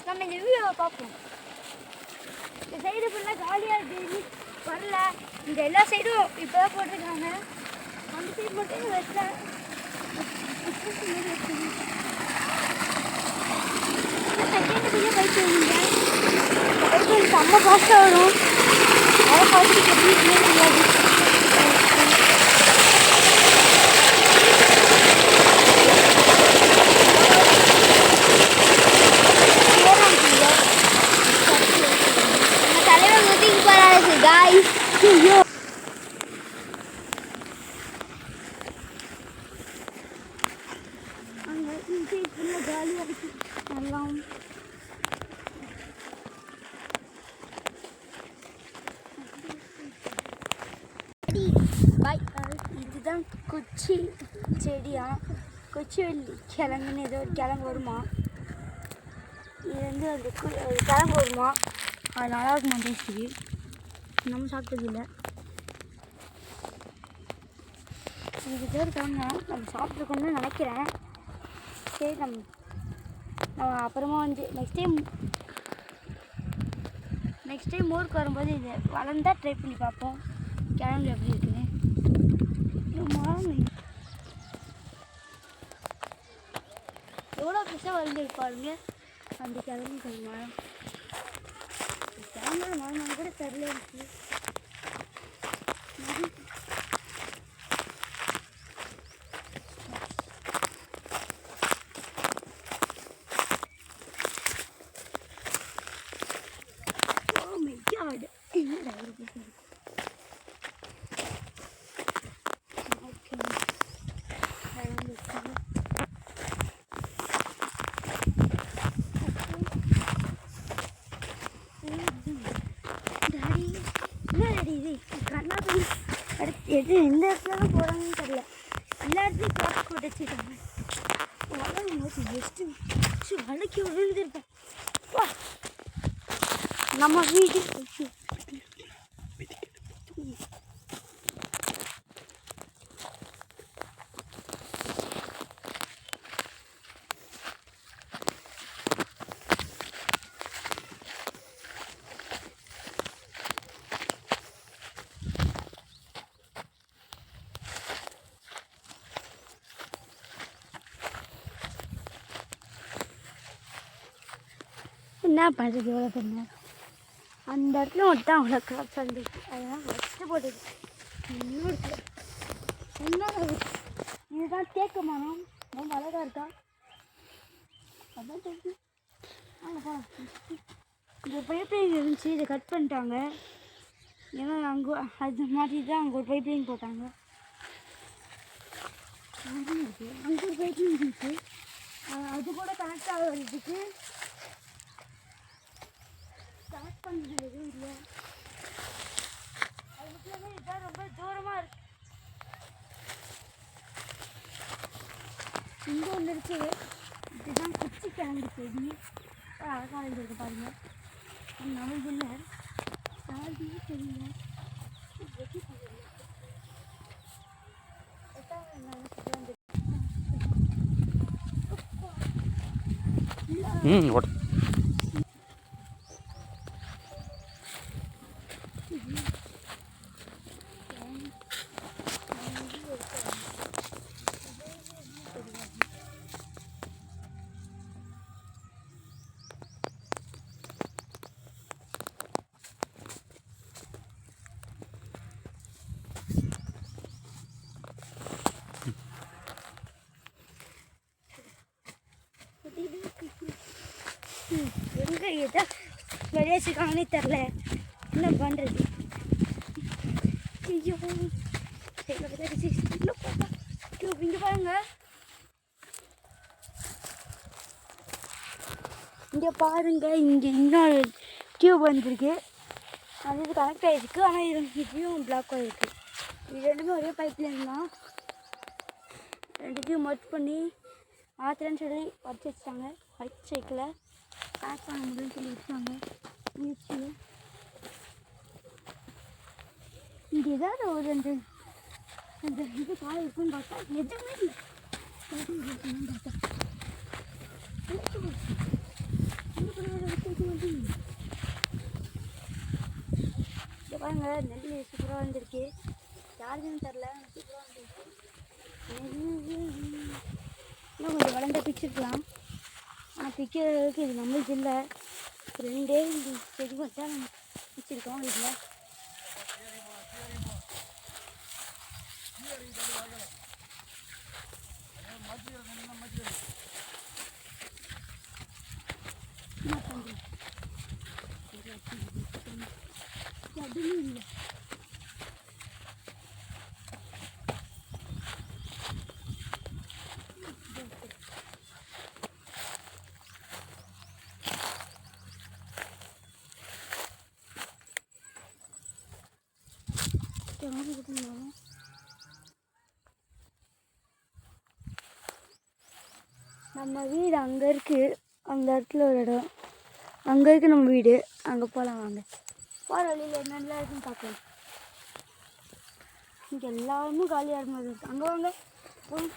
நம்ம இந்த வீடியோவை பார்ப்போம். இந்த சைடு ஃபுல்லாக காலியாக இருக்குது, வரல. இந்த எல்லா சைடும் இப்போ தான் போட்டிருக்காங்க. அந்த சைடு மட்டும் வெட்டல. செகண்டுக்குள்ளே பைக் வருவீங்க. பைக் செம்ம ஃபாஸ்ட்டாக வரும். அதை பார்த்துட்டு எப்படி தெரியாது. guys. Yo. அங்க இங்கே ஃபுல்லா காலியா இருக்கு. நல்லா பை. இதுதான் குச்சி செடியா, கொச்சிவள்ளி கிழங்குன்னு ஏதோ ஒரு கிழங்கு வருமா. இது வந்து அந்த கிழங்கு வருமா, அது நல்லா இருக்குமா டேஸ்ட்டுக்கு. நம்ம சாப்பிட்டதில்லை. இது பேர் இருக்காங்க, நம்ம சாப்பிட்ருக்கோன்னு நினைக்கிறேன். சரி, நம்ம அப்புறமா வந்து நெக்ஸ்ட் டைம் ஊருக்கு வரும்போது இது வளர்ந்தால் ட்ரை பண்ணி பார்ப்போம். கிழங்கு எப்படி இருக்குன்னு. மரம் எவ்வளோ பெருசாக வளர்ந்துருப்பாருங்க அந்த கிழங்கு மரம். கிழங்கோட மரம் கூட சரியாக இருக்குது. எது எந்த இடத்துல தான் போகிறாங்கன்னு தெரியல. எல்லா இடத்துலையும் காசு போட்டு வச்சுருக்காங்க. ஜஸ்ட்டு வளைக்கி விழுந்துருப்பேன். நம்ம வீட்டு என்ன பண்ணுறது? எவ்வளோ பண்ண அந்த இடத்துல மட்டும் தான் அவ்வளோ கிராப்ஸ் வந்துருக்கு. அதெல்லாம் ஃபஸ்ட்டு போட்டுது. இன்னும் என்ன இதுதான் தேக்க மரம். ரொம்ப அழகாக இருக்கா. அதான் தேக்கு. ஆமாப்பா, இங்கே பைப் லைன் இருந்துச்சு, இதை கட் பண்ணிட்டாங்க. ஏன்னா அங்கே அது மாதிரி தான் அங்கே ஒரு பைப் லைன் போட்டாங்க. அங்கே ஒரு பைப் லைன் இருந்துச்சு, அது கூட கனெக்ட் ஆகிறதுக்கு கனெக்ட் பண்ணுறது எதுவும் இல்லை. அது மட்டும் இல்லாமல் இதுதான் ரொம்ப தூரமாக இருக்குது. இங்கே ஒன்று இருக்குது, இதுதான் குச்சி கிழங்கு செடி. அழகாக இருக்கு பாருங்கள். நமக்கு இல்லை சாதியே தெரியல. வெட்டி எங்கே எதோ விளையாச்சுக்காங்கன்னே தெரில. என்ன பண்ணுறது? ஐயோ, இங்கே பாருங்க, இங்கே இன்னொரு டியூப் வந்துருக்கு. அது இது கனெக்ட் ஆகிருக்கு. ஆனால் இதுவும் பிளாக் ஆகிருக்கு. இது ரெண்டுமே ஒரே பைப்லைன் தான். ரெண்டுத்தையும் மர்ச் பண்ணி மாத்திரன்னு சொல்லி வச்சு வச்சிட்டாங்க. ஒயிட் சைக்கிளை கனெக்ட் பண்ண முடியும்னு சொல்லி வச்சாங்க. இங்கே ஏதாவது ஒரு அந்த இது காய் இருக்குன்னு பார்த்தா எதுவுமே இல்லை. இங்கே பாருங்க, நெல் சூப்பராக வந்துருக்கு. யாருக்குன்னு தெரில, சூப்பராக வந்துருக்கு. இன்னும் கொஞ்சம் வளர்ந்த பிச்சுருக்கலாம். ஆனால் பிக்கிறதுக்கு இது நம்மளுக்கு இல்லை. 2 செடி மட்டும் நம்ம பிச்சிருக்கோம் இதில். அதுவும் இல்லை. நம்ம வீடு அங்கே இருக்குது. அந்த இடத்துல ஒரு இடம் அங்கே இருக்குது நம்ம வீடு. அங்கே போகலாம் வாங்க. போகிற வழியில் என்னென்னலாம் இருக்குன்னு பார்க்கலாம். இங்கே எல்லாருமே காலியாக இருக்கும். அங்கே வாங்க போய்